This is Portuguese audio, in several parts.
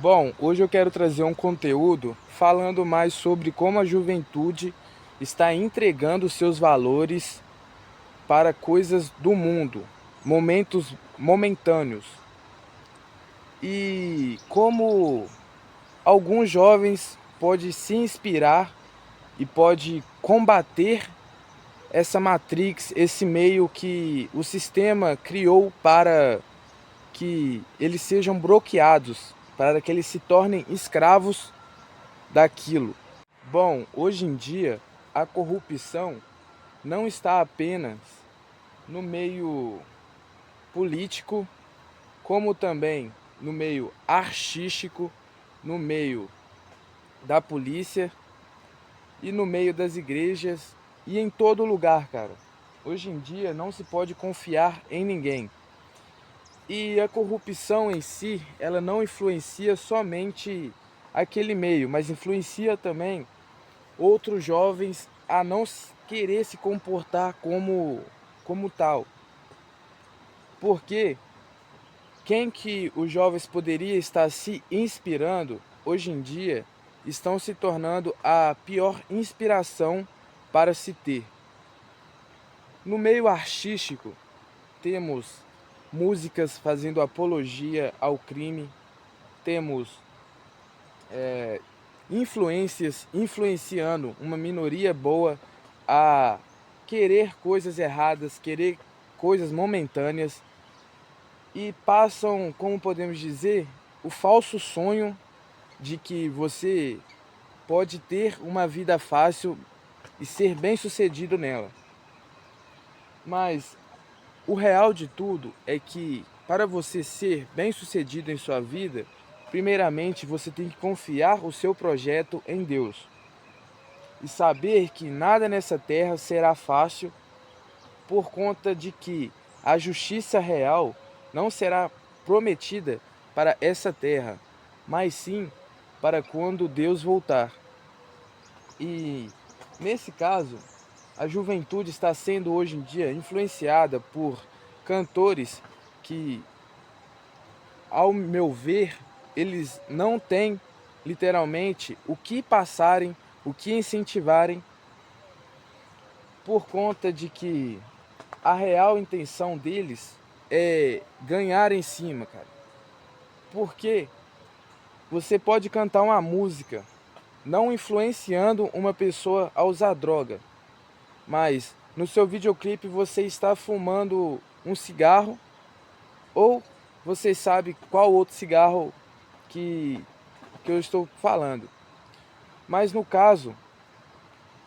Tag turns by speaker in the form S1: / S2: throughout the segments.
S1: Bom, hoje eu quero trazer um conteúdo falando mais sobre como a juventude está entregando seus valores para coisas do mundo, momentos momentâneos. E como alguns jovens podem se inspirar e pode combater essa matrix, esse meio que o sistema criou para que eles sejam bloqueados, para que eles se tornem escravos daquilo. Bom, hoje em dia a corrupção não está apenas no meio político, como também no meio artístico, no meio da polícia e no meio das igrejas e em todo lugar, cara. Hoje em dia não se pode confiar em ninguém. E a corrupção em si, ela não influencia somente aquele meio, mas influencia também outros jovens a não querer se comportar como tal. Porque quem que os jovens poderiam estar se inspirando, hoje em dia, estão se tornando a pior inspiração para se ter. No meio artístico, temos músicas fazendo apologia ao crime, temos influências influenciando uma minoria boa a querer coisas erradas, querer coisas momentâneas e passam, como podemos dizer, o falso sonho de que você pode ter uma vida fácil e ser bem-sucedido nela. Mas o real de tudo é que para você ser bem-sucedido em sua vida, primeiramente você tem que confiar o seu projeto em Deus e saber que nada nessa terra será fácil por conta de que a justiça real não será prometida para essa terra, mas sim para quando Deus voltar. E nesse caso, a juventude está sendo hoje em dia influenciada por cantores que, ao meu ver, eles não têm literalmente o que passarem, o que incentivarem, por conta de que a real intenção deles é ganhar em cima, cara. Porque você pode cantar uma música não influenciando uma pessoa a usar droga, mas no seu videoclipe você está fumando um cigarro ou você sabe qual outro cigarro que, que eu estou falando. Mas no caso,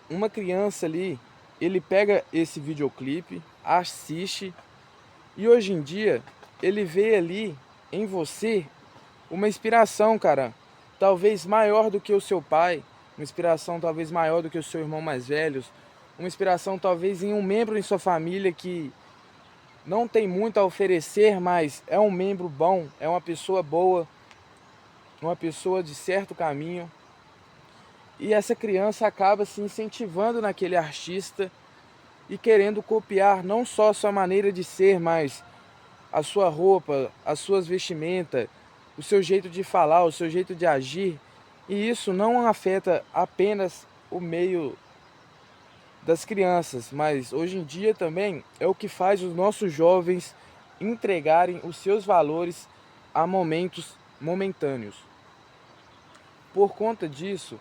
S1: uma criança ali, ele pega esse videoclipe, assiste e hoje em dia ele vê ali em você uma inspiração, cara, talvez maior do que o seu pai, uma inspiração talvez maior do que o seu irmão mais velho, uma inspiração talvez em um membro em sua família que não tem muito a oferecer, mas é um membro bom, é uma pessoa boa, uma pessoa de certo caminho. E essa criança acaba se incentivando naquele artista e querendo copiar não só a sua maneira de ser, mas a sua roupa, as suas vestimentas, o seu jeito de falar, o seu jeito de agir. E isso não afeta apenas o meio das crianças, mas hoje em dia também é o que faz os nossos jovens entregarem os seus valores a momentos momentâneos. Por conta disso,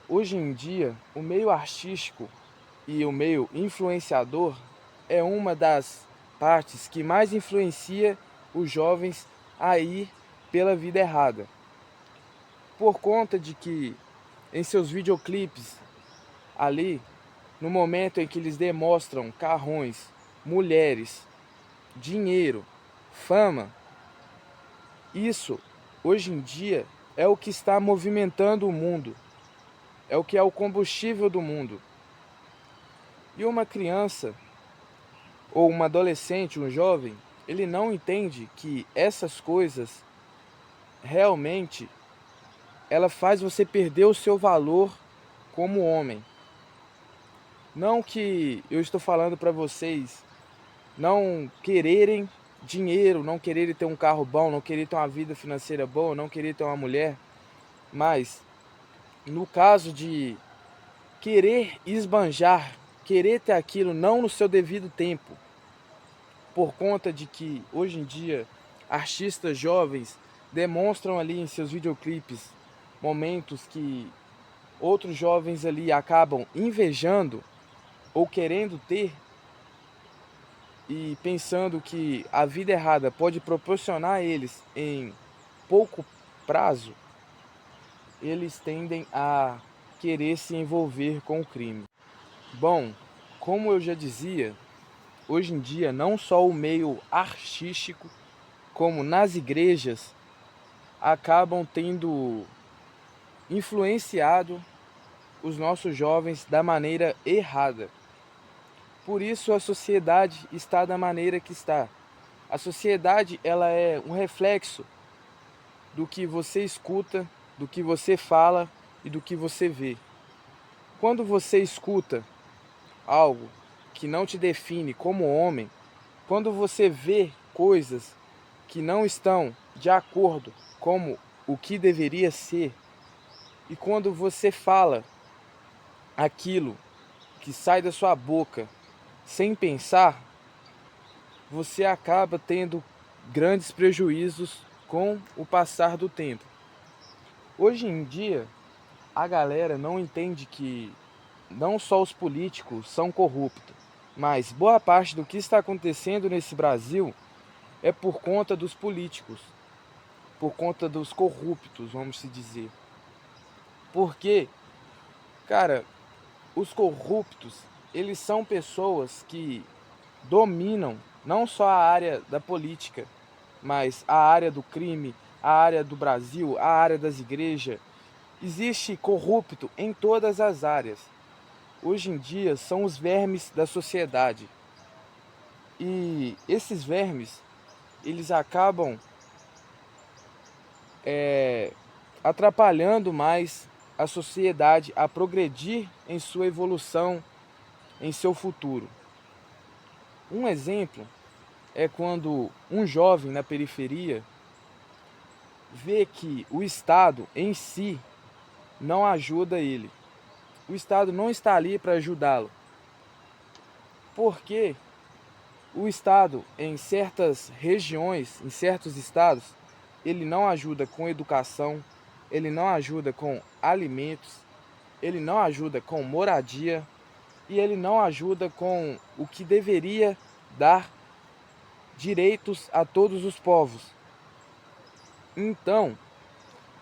S1: hoje em dia, o meio artístico e o meio influenciador é uma das partes que mais influencia os jovens a ir pela vida errada. Por conta de que em seus videoclipes ali, no momento em que eles demonstram carrões, mulheres, dinheiro, fama, isso hoje em dia é o que está movimentando o mundo, é o que é o combustível do mundo. E uma criança ou um adolescente, um jovem, ele não entende que essas coisas realmente ela faz você perder o seu valor como homem. Não que eu estou falando para vocês não quererem dinheiro, não querer ter um carro bom, não querer ter uma vida financeira boa, não querer ter uma mulher, mas no caso de querer esbanjar, querer ter aquilo não no seu devido tempo, por conta de que hoje em dia artistas jovens demonstram ali em seus videoclipes momentos que outros jovens ali acabam invejando ou querendo ter e pensando que a vida errada pode proporcionar a eles em pouco prazo, eles tendem a querer se envolver com o crime. Bom, como eu já dizia, hoje em dia não só o meio artístico, como nas igrejas, acabam tendo influenciado os nossos jovens da maneira errada. Por isso a sociedade está da maneira que está. A sociedade, ela é um reflexo do que você escuta, do que você fala e do que você vê. Quando você escuta algo que não te define como homem, quando você vê coisas que não estão de acordo com o que deveria ser, e quando você fala aquilo que sai da sua boca sem pensar, você acaba tendo grandes prejuízos com o passar do tempo. Hoje em dia, a galera não entende que não só os políticos são corruptos, mas boa parte do que está acontecendo nesse Brasil é por conta dos políticos, por conta dos corruptos, vamos se dizer. Porque, cara, os corruptos, eles são pessoas que dominam não só a área da política, mas a área do crime, a área do Brasil, a área das igrejas. Existe corrupto em todas as áreas. Hoje em dia são os vermes da sociedade. E esses vermes, eles acabam atrapalhando mais a sociedade a progredir em sua evolução, em seu futuro. Um exemplo é quando um jovem na periferia vê que o Estado em si não ajuda ele. O Estado não está ali para ajudá-lo. Porque o Estado, em certas regiões, em certos estados, ele não ajuda com educação, ele não ajuda com alimentos, ele não ajuda com moradia e ele não ajuda com o que deveria dar direitos a todos os povos. Então,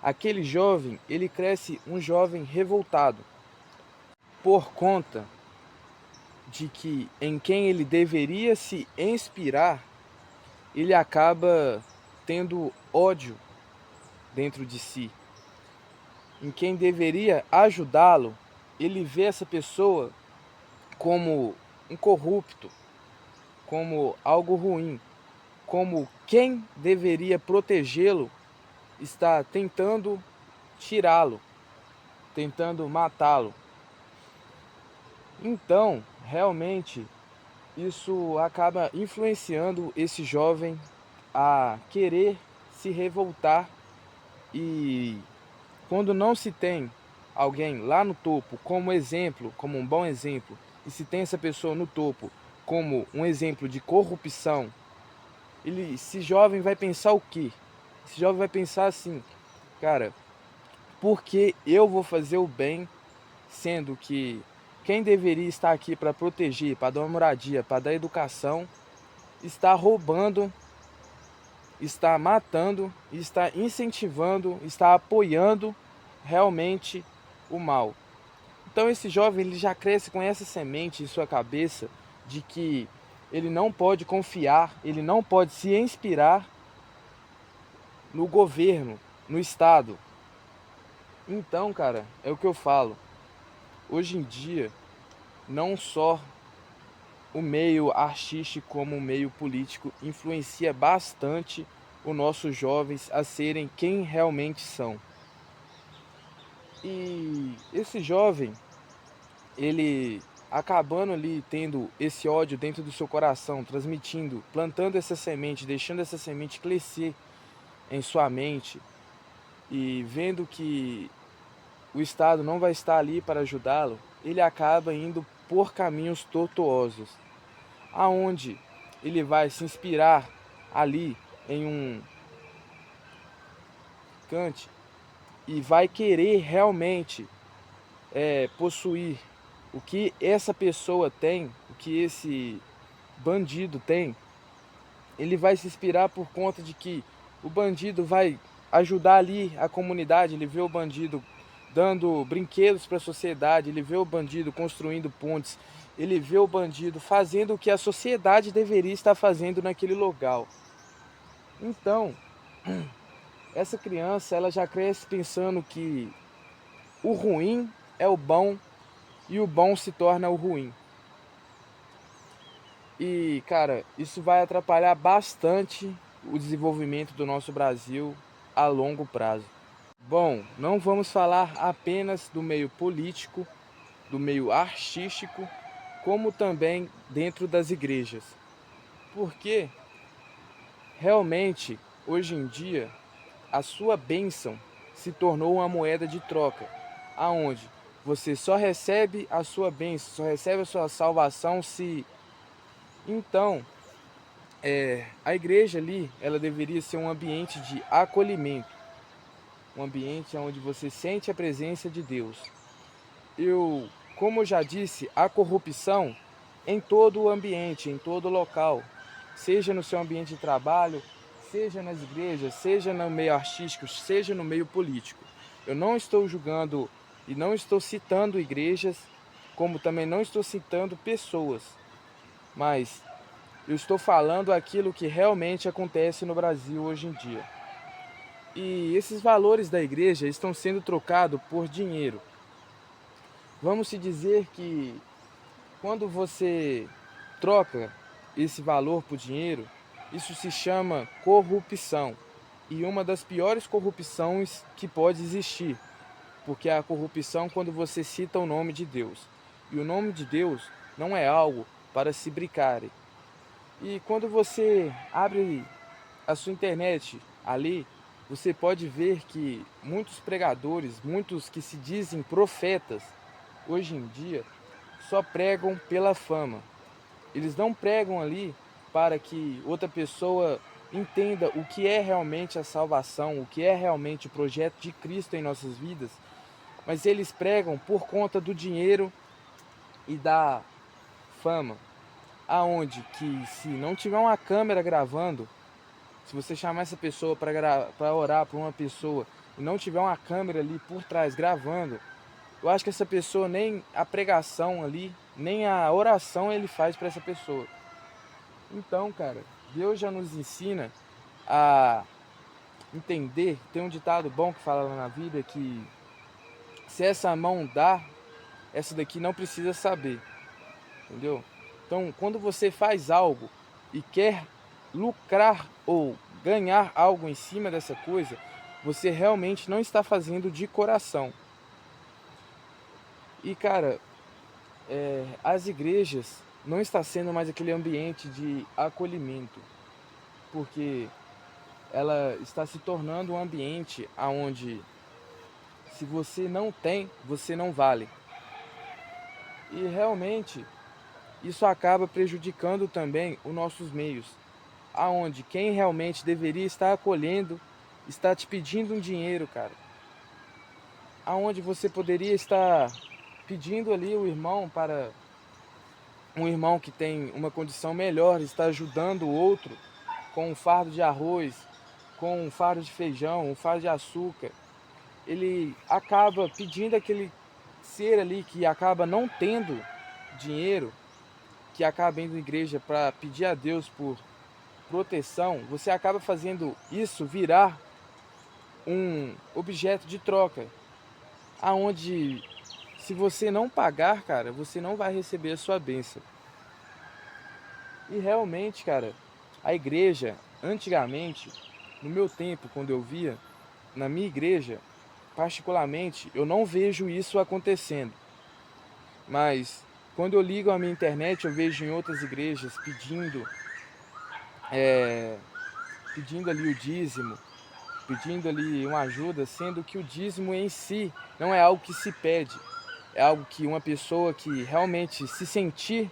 S1: aquele jovem, ele cresce um jovem revoltado por conta de que em quem ele deveria se inspirar, ele acaba tendo ódio dentro de si. Em quem deveria ajudá-lo, ele vê essa pessoa como um corrupto, como algo ruim, como quem deveria protegê-lo está tentando tirá-lo, tentando matá-lo. Então, realmente, isso acaba influenciando esse jovem a querer se revoltar e quando não se tem alguém lá no topo como exemplo, como um bom exemplo, e se tem essa pessoa no topo como um exemplo de corrupção, esse jovem vai pensar o quê? Esse jovem vai pensar assim, cara, por que eu vou fazer o bem, sendo que quem deveria estar aqui para proteger, para dar uma moradia, para dar educação, está roubando, está matando, está incentivando, está apoiando realmente o mal. Então esse jovem ele já cresce com essa semente em sua cabeça de que ele não pode confiar, ele não pode se inspirar no governo, no Estado. Então, cara, é o que eu falo. Hoje em dia, não só o meio artístico como o meio político influencia bastante os nossos jovens a serem quem realmente são. E esse jovem, ele acabando ali tendo esse ódio dentro do seu coração, transmitindo, plantando essa semente, deixando essa semente crescer em sua mente e vendo que o Estado não vai estar ali para ajudá-lo, ele acaba indo por caminhos tortuosos, aonde ele vai se inspirar ali em um Kant e vai querer realmente possuir o que essa pessoa tem, o que esse bandido tem. Ele vai se inspirar por conta de que o bandido vai ajudar ali a comunidade, ele vê o bandido dando brinquedos para a sociedade, ele vê o bandido construindo pontes, ele vê o bandido fazendo o que a sociedade deveria estar fazendo naquele local. Então, essa criança ela já cresce pensando que o ruim é o bom e o bom se torna o ruim. E, cara, isso vai atrapalhar bastante o desenvolvimento do nosso Brasil a longo prazo. Bom, não vamos falar apenas do meio político, do meio artístico, como também dentro das igrejas. Porque realmente, hoje em dia, a sua bênção se tornou uma moeda de troca, aonde você só recebe a sua bênção, só recebe a sua salvação se... Então, a igreja ali, ela deveria ser um ambiente de acolhimento, um ambiente onde você sente a presença de Deus. Como eu já disse, a corrupção em todo o ambiente, em todo local, seja no seu ambiente de trabalho, seja nas igrejas, seja no meio artístico, seja no meio político. Eu não estou julgando e não estou citando igrejas, como também não estou citando pessoas, mas eu estou falando aquilo que realmente acontece no Brasil hoje em dia. E esses valores da igreja estão sendo trocados por dinheiro. Vamos se dizer que quando você troca esse valor por dinheiro, isso se chama corrupção. E uma das piores corrupções que pode existir, porque é a corrupção quando você cita o nome de Deus. E o nome de Deus não é algo para se brincarem. E quando você abre a sua internet ali, você pode ver que muitos pregadores, muitos que se dizem profetas, hoje em dia, só pregam pela fama. Eles não pregam ali para que outra pessoa entenda o que é realmente a salvação, o que é realmente o projeto de Cristo em nossas vidas, mas eles pregam por conta do dinheiro e da fama, aonde que se não tiver uma câmera gravando, se você chamar essa pessoa para orar por uma pessoa e não tiver uma câmera ali por trás gravando, eu acho que essa pessoa nem a pregação ali, nem a oração ele faz para essa pessoa. Então, cara, Deus já nos ensina a entender. Tem um ditado bom que fala lá na Bíblia que se essa mão dá, essa daqui não precisa saber. Entendeu? Então, quando você faz algo e quer lucrar ou ganhar algo em cima dessa coisa, você realmente não está fazendo de coração. E, cara, as igrejas não está sendo mais aquele ambiente de acolhimento, porque ela está se tornando um ambiente onde se você não tem, você não vale. E realmente isso acaba prejudicando também os nossos meios, aonde quem realmente deveria estar acolhendo está te pedindo um dinheiro, cara. Aonde você poderia estar pedindo ali o irmão para um irmão que tem uma condição melhor, está ajudando o outro com um fardo de arroz, com um fardo de feijão, um fardo de açúcar. Ele acaba pedindo aquele ser ali que acaba não tendo dinheiro, que acaba indo à igreja para pedir a Deus por proteção, você acaba fazendo isso virar um objeto de troca, aonde se você não pagar, cara, você não vai receber a sua bênção. E realmente, cara, a igreja, antigamente, no meu tempo, quando eu via, na minha igreja, particularmente, eu não vejo isso acontecendo. Mas Quando eu ligo a minha internet, eu vejo em outras igrejas pedindo ali o dízimo, pedindo ali uma ajuda, sendo que o dízimo em si não é algo que se pede, é algo que uma pessoa que realmente se sentir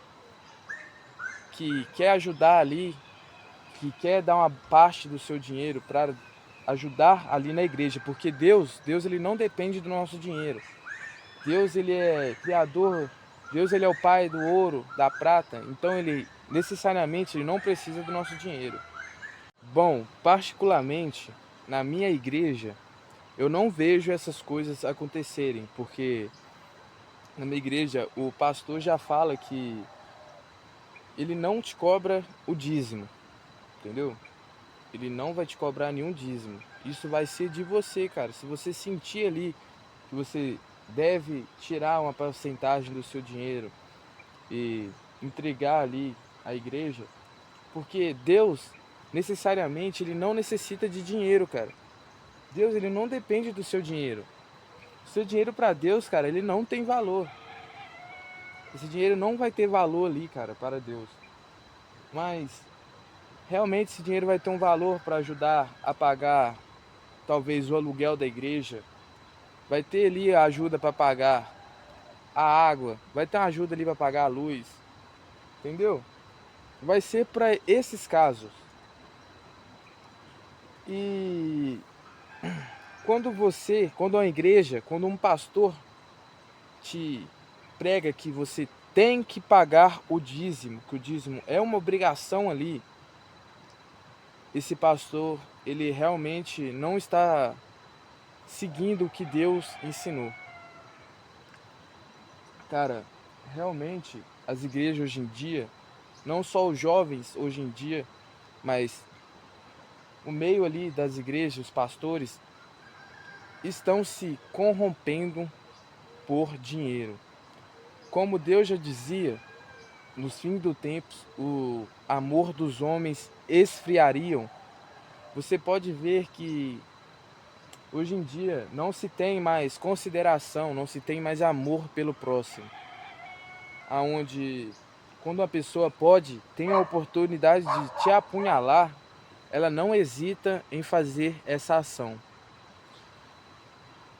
S1: que quer ajudar ali, que quer dar uma parte do seu dinheiro para ajudar ali na igreja, porque Deus ele não depende do nosso dinheiro. Deus ele é criador, Deus ele é o pai do ouro, da prata, então ele necessariamente ele não precisa do nosso dinheiro. Bom, particularmente na minha igreja, eu não vejo essas coisas acontecerem, porque na minha igreja o pastor já fala que ele não te cobra o dízimo, entendeu? Ele não vai te cobrar nenhum dízimo. Isso vai ser de você, cara. Se você sentir ali que você deve tirar uma porcentagem do seu dinheiro e entregar ali à igreja, porque Deus necessariamente ele não necessita de dinheiro, cara. Deus ele não depende do seu dinheiro. O seu dinheiro para Deus, cara, ele não tem valor. Esse dinheiro não vai ter valor ali, cara, para Deus. Mas realmente esse dinheiro vai ter um valor para ajudar a pagar talvez o aluguel da igreja, vai ter ali a ajuda para pagar a água, vai ter uma ajuda ali para pagar a luz, entendeu? Vai ser para esses casos. E quando uma igreja, quando um pastor te prega que você tem que pagar o dízimo, que o dízimo é uma obrigação ali, esse pastor, ele realmente não está seguindo o que Deus ensinou. Cara, realmente as igrejas hoje em dia, não só os jovens hoje em dia, mas o meio ali das igrejas, os pastores, estão se corrompendo por dinheiro. Como Deus já dizia, nos fins do tempo, o amor dos homens esfriariam. Você pode ver que hoje em dia não se tem mais consideração, não se tem mais amor pelo próximo. Aonde quando uma pessoa tem a oportunidade de te apunhalar, ela não hesita em fazer essa ação.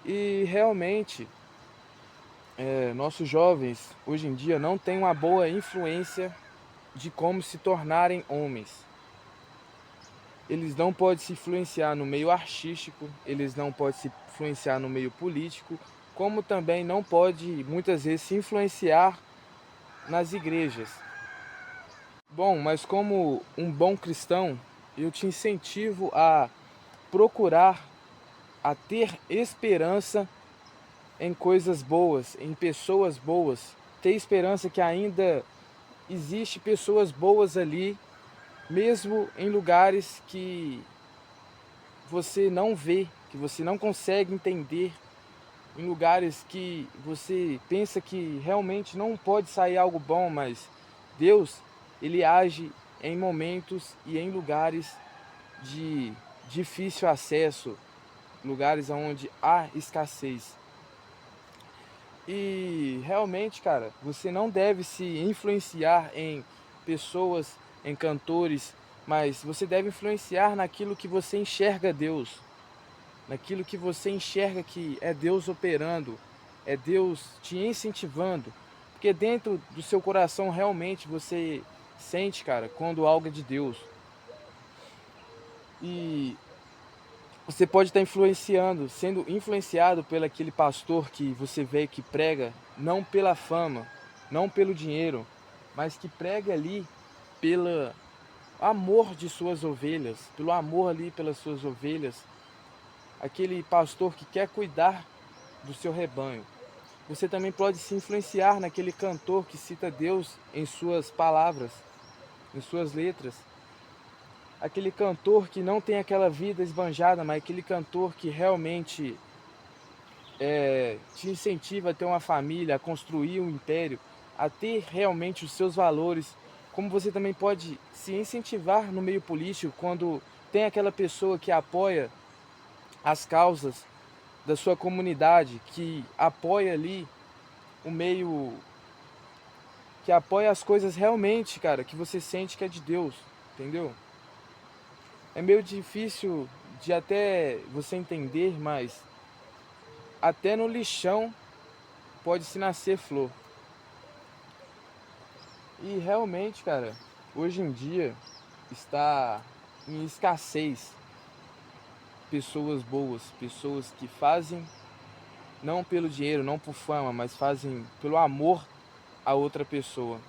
S1: E realmente, nossos jovens hoje em dia não têm uma boa influência de como se tornarem homens. Eles não podem se influenciar no meio artístico, eles não podem se influenciar no meio político, como também não pode muitas vezes se influenciar nas igrejas. Bom, mas como um bom cristão, eu te incentivo a procurar, a ter esperança em coisas boas, em pessoas boas. Ter esperança que ainda existe pessoas boas ali, mesmo em lugares que você não vê, que você não consegue entender, em lugares que você pensa que realmente não pode sair algo bom, mas Deus, ele age em momentos e em lugares de difícil acesso, lugares onde há escassez. E realmente, cara, você não deve se influenciar em pessoas, em cantores, mas você deve influenciar naquilo que você enxerga Deus, naquilo que você enxerga que é Deus operando, é Deus te incentivando, porque dentro do seu coração realmente você sente, cara, quando algo é de Deus. E você pode estar influenciando, sendo influenciado pelo aquele pastor que você vê que prega, não pela fama, não pelo dinheiro, mas que prega ali pelo amor de suas ovelhas, pelo amor ali pelas suas ovelhas, aquele pastor que quer cuidar do seu rebanho. Você também pode se influenciar naquele cantor que cita Deus em suas palavras, em suas letras. Aquele cantor que não tem aquela vida esbanjada, mas aquele cantor que realmente te incentiva a ter uma família, a construir um império, a ter realmente os seus valores. Como você também pode se incentivar no meio político quando tem aquela pessoa que apoia as causas da sua comunidade, que apoia ali o meio que apoia as coisas realmente, cara, que você sente que é de Deus, entendeu? É meio difícil de até você entender, mas até no lixão pode se nascer flor. E realmente, cara, hoje em dia está em escassez pessoas boas, pessoas que fazem não pelo dinheiro, não por fama, mas fazem pelo amor a outra pessoa.